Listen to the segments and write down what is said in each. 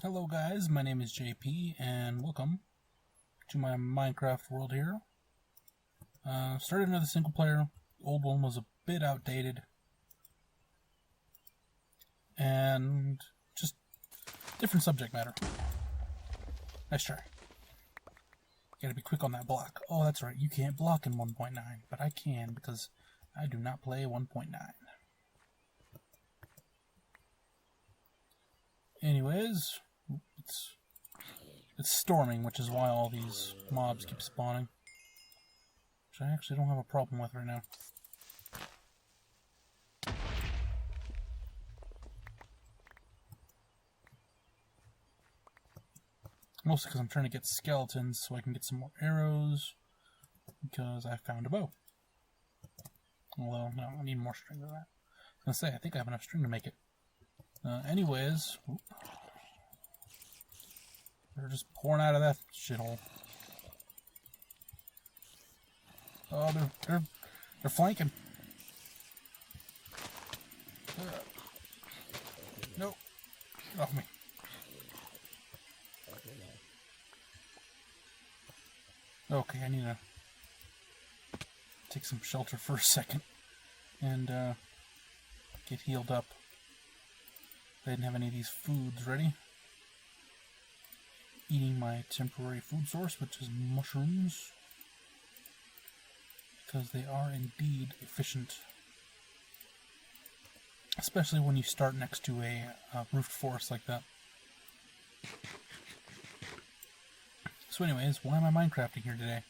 Hello guys, my name is JP and welcome to my Minecraft world here. Started another single player. The old one was a bit outdated. And just different subject matter. Nice try. Gotta be quick on that block. Oh, that's right, you can't block in 1.9, but I can because I do not play 1.9. Anyways, it's storming, which is why all these mobs keep spawning. Which I actually don't have a problem with right now. Mostly because I'm trying to get skeletons so I can get some more arrows. Because I found a bow. Although, no, I need more string than that. I was gonna say, I think I have enough string to make it. Anyways, they're just pouring out of that shithole. Oh, they're flanking. Nope. Get off me. Okay, I need to take some shelter for a second and get healed up. I didn't have any of these foods ready. Eating my temporary food source, which is mushrooms, because they are indeed efficient, especially when you start next to a roofed forest like that. So anyways, why am I Minecrafting here today?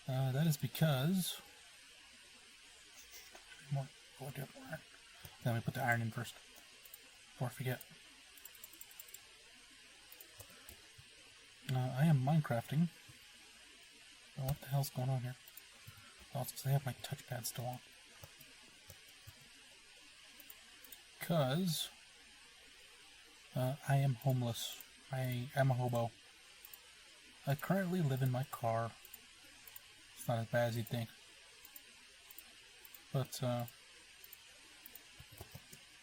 That is because... Let me put the iron in first, before I forget. I am Minecrafting. Oh, what the hell's going on here? Oh, it's because I have my touchpad still on. Because I am homeless. I am a hobo. I currently live in my car. It's not as bad as you'd think. But,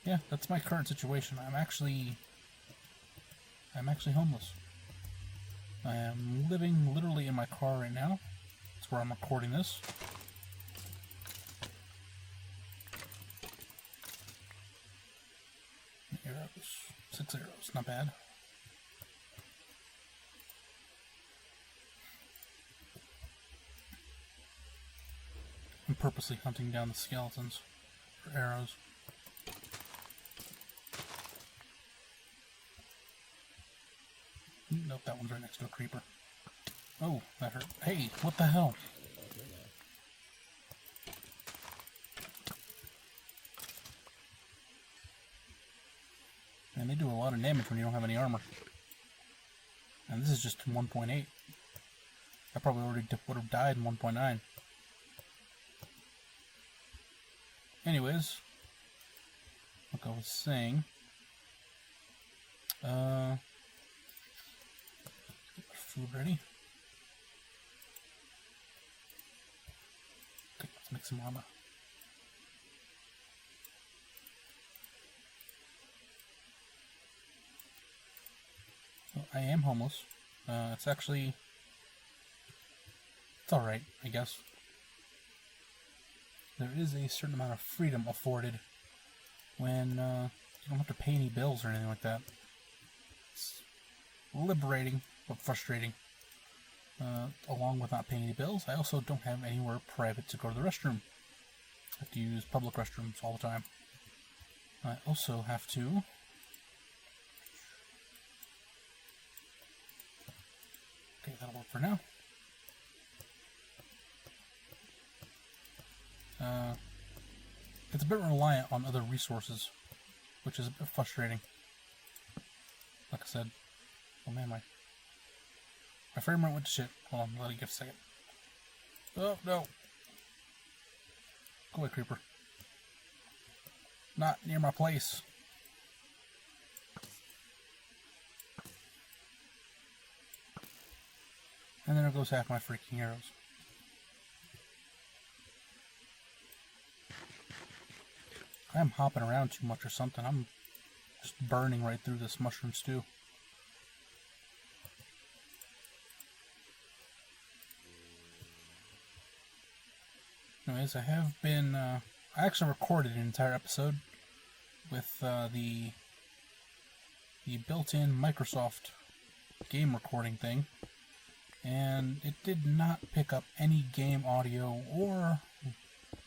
yeah, that's my current situation. I'm actually homeless. I am living literally in my car right now. That's where I'm recording this. Arrows. 6 arrows, not bad. I'm purposely hunting down the skeletons for arrows. Nope, that one's right next to a creeper. Oh, that hurt. Hey, what the hell? And they do a lot of damage when you don't have any armor. And this is just 1.8. I probably already would have died in 1.9. Anyways, like I was saying, food ready. Okay, let's make some armor. Well, I am homeless. It's alright, I guess. There is a certain amount of freedom afforded when you don't have to pay any bills or anything like that. It's liberating, but frustrating. Along with not paying any bills, I also don't have anywhere private to go to the restroom. I have to use public restrooms all the time. I also have to... Okay, that'll work for now. It's a bit reliant on other resources, which is a bit frustrating. Like I said, oh man, my frame rate went to shit. Hold on, let it give a second. Oh, no. Go away, creeper. Not near my place. And then there goes half my freaking arrows. I'm hopping around too much or something. I'm just burning right through this mushroom stew. Anyways, I have been, I actually recorded an entire episode with the built-in Microsoft game recording thing, and it did not pick up any game audio or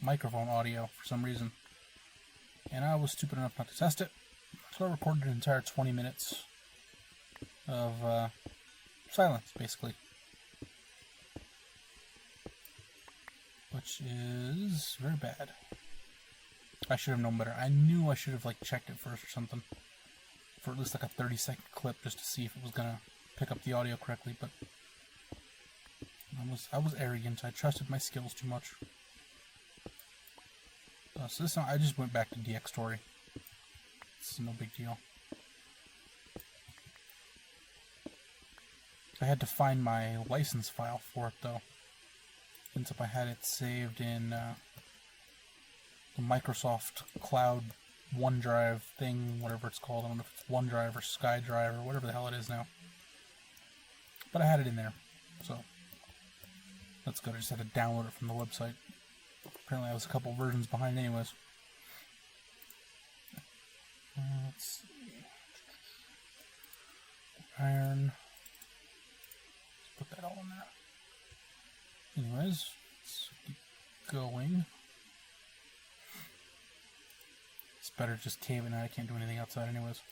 microphone audio for some reason. And I was stupid enough not to test it, so I recorded an entire 20 minutes of silence, basically. Which is very bad. I should have known better. I knew I should have checked it first or something. For at least a 30-second clip just to see if it was gonna pick up the audio correctly, but I was arrogant. I trusted my skills too much. So this time I just went back to DX Story. It's no big deal. I had to find my license file for it though. Ends up I had it saved in the Microsoft Cloud OneDrive thing, whatever it's called. I don't know if it's OneDrive or SkyDrive or whatever the hell it is now. But I had it in there, so that's good. I just had to download it from the website. Apparently I was a couple versions behind anyways. Let's see. Iron. Let's put that all in there. Anyways, let's keep going. It's better just cave it now. I can't do anything outside anyways.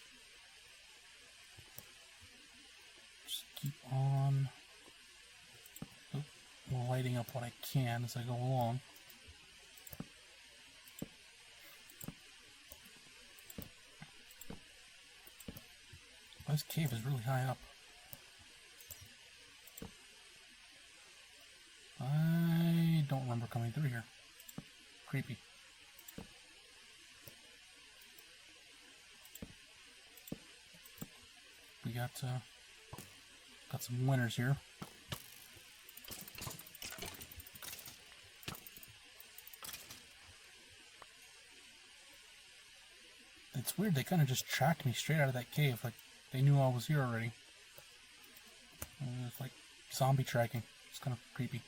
Just keep on lighting up what I can as I go along. This cave is really high up. I don't remember coming through here. Creepy. We got some winners here. It's weird, they kind of just tracked me straight out of that cave, like they knew I was here already. It's like zombie tracking. It's kind of creepy.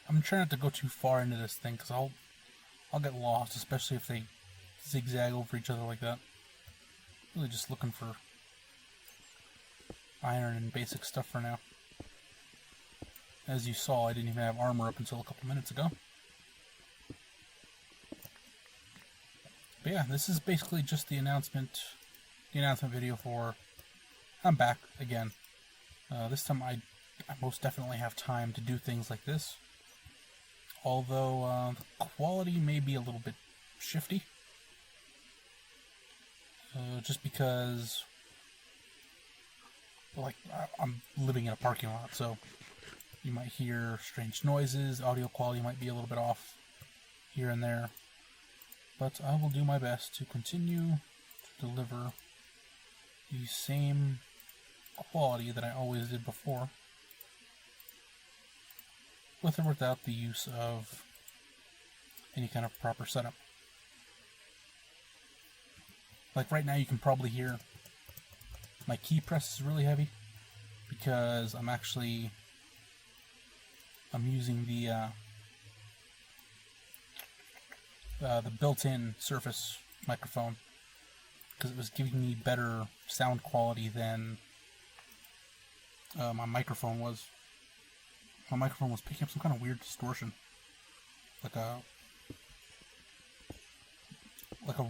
I'm trying not to go too far into this thing, because I'll get lost, especially if they zigzag over each other like that. Really just looking for iron and basic stuff for now. As you saw, I didn't even have armor up until a couple minutes ago. But yeah, this is basically just the announcement video for I'm back again. This time I most definitely have time to do things like this. Although the quality may be a little bit shifty. Just because, I'm living in a parking lot, so you might hear strange noises, audio quality might be a little bit off here and there. But I will do my best to continue to deliver the same quality that I always did before, with or without the use of any kind of proper setup. Like right now you can probably hear my key press is really heavy because I'm using the built-in Surface microphone because it was giving me better sound quality than my microphone was. My microphone was picking up some kind of weird distortion, like a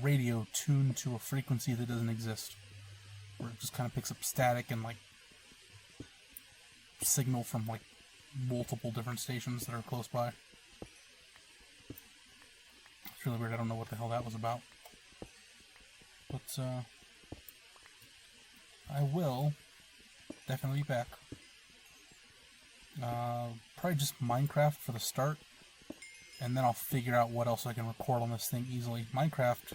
radio tuned to a frequency that doesn't exist, where it just kind of picks up static and signal from multiple different stations that are close by. It's really weird. I don't know what the hell that was about, but I will definitely be back. Probably just Minecraft for the start, and then I'll figure out what else I can record on this thing easily. Minecraft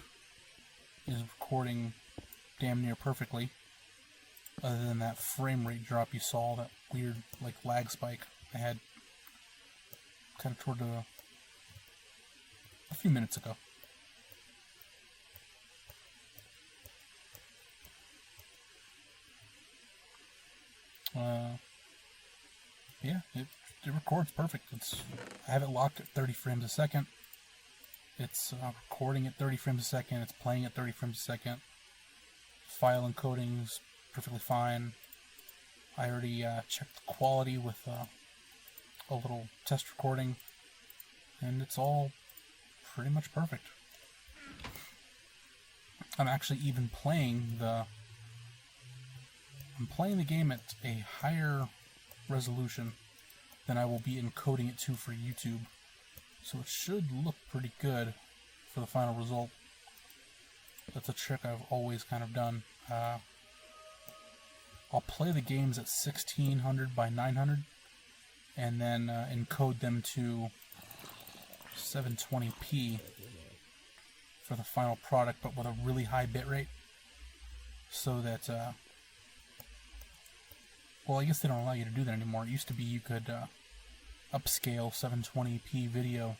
is recording damn near perfectly, other than that frame rate drop you saw, that weird lag spike I had kind of toward a few minutes ago. yeah, it records perfect. I have it locked at 30 frames a second. It's recording at 30 frames a second. It's playing at 30 frames a second. File encoding's perfectly fine. I already checked the quality with a little test recording, and it's all pretty much perfect. I'm actually even playing the game at a higher resolution than I will be encoding it to for YouTube, so it should look pretty good for the final result. That's a trick I've always kind of done. I'll play the games at 1600 by 900 and then encode them to 720p for the final product, but with a really high bitrate, so that well, I guess they don't allow you to do that anymore. It used to be you could upscale 720p video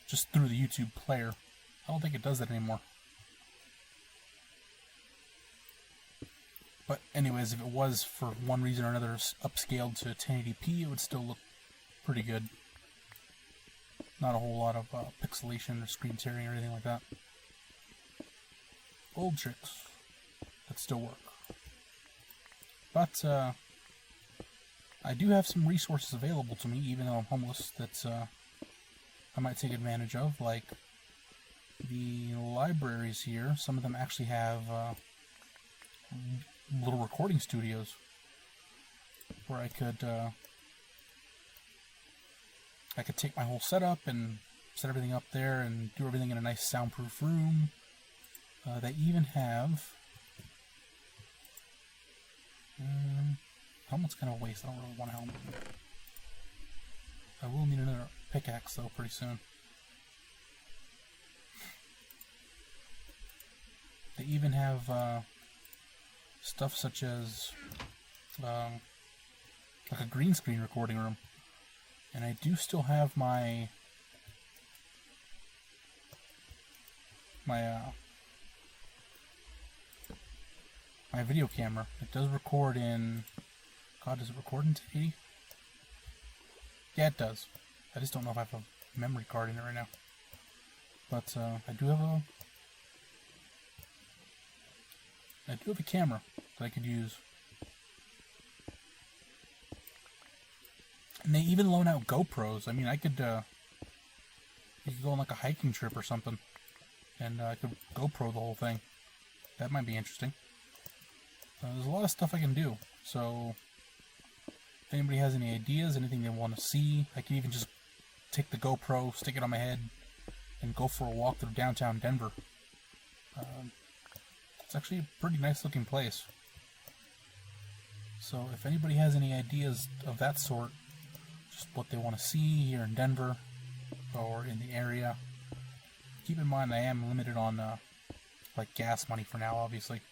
just through the YouTube player. I don't think it does that anymore. But anyways, if it was for one reason or another upscaled to 1080p, it would still look pretty good. Not a whole lot of pixelation or screen tearing or anything like that. Old tricks that still work. But I do have some resources available to me, even though I'm homeless, that I might take advantage of, like the libraries here. Some of them actually have little recording studios where I could take my whole setup and set everything up there and do everything in a nice soundproof room. They even have helmet's kind of a waste. I don't really want a helmet. I will need another pickaxe though pretty soon. They even have stuff such as like a green screen recording room, and I do still have my video camera. It does record in, God, does it record in 1080? Yeah, it does. I just don't know if I have a memory card in it right now. But I do have a camera that I could use. And they even loan out GoPros. I mean, you could go on like a hiking trip or something, and I could GoPro the whole thing. That might be interesting. There's a lot of stuff I can do. So if anybody has any ideas, anything they want to see, I can even just take the GoPro, stick it on my head, and go for a walk through downtown Denver. It's actually a pretty nice looking place. So if anybody has any ideas of that sort, just what they want to see here in Denver or in the area, keep in mind I am limited on like gas money for now, obviously.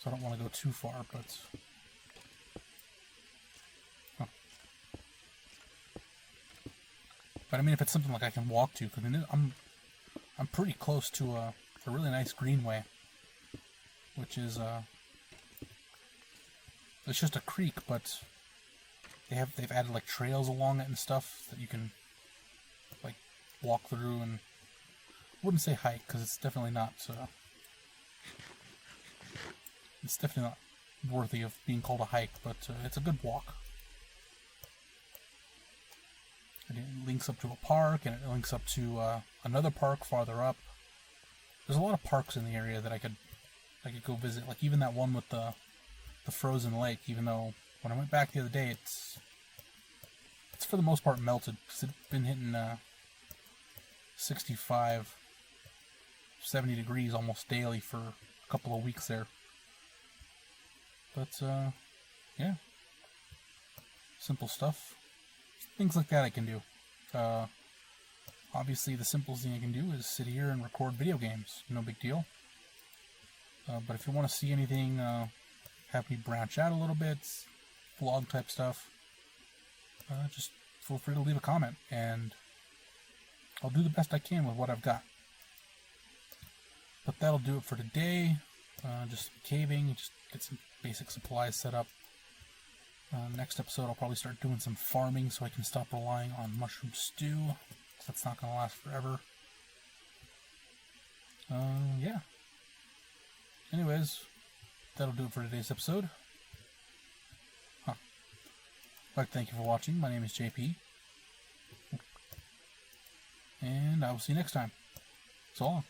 So I don't want to go too far, but I mean, if it's something like I can walk to, because I mean, I'm pretty close to a really nice greenway, which is it's just a creek, but they've added like trails along it and stuff that you can like walk through, and I wouldn't say hike because it's definitely not worthy of being called a hike, but it's a good walk. And it links up to a park, and it links up to another park farther up. There's a lot of parks in the area that I could go visit. Like even that one with the frozen lake. Even though when I went back the other day, it's for the most part melted because it's been hitting 65, 70 degrees almost daily for a couple of weeks there. But yeah, simple stuff. Things like that I can do. Obviously, the simplest thing I can do is sit here and record video games. No big deal. But if you want to see anything, have me branch out a little bit, vlog type stuff, just feel free to leave a comment, and I'll do the best I can with what I've got. But that'll do it for today. Just caving, just get some basic supplies set up. Next episode, I'll probably start doing some farming so I can stop relying on mushroom stew. That's not going to last forever. Yeah. Anyways, that'll do it for today's episode. I'd like to thank you for watching. My name is JP. And I will see you next time. So long.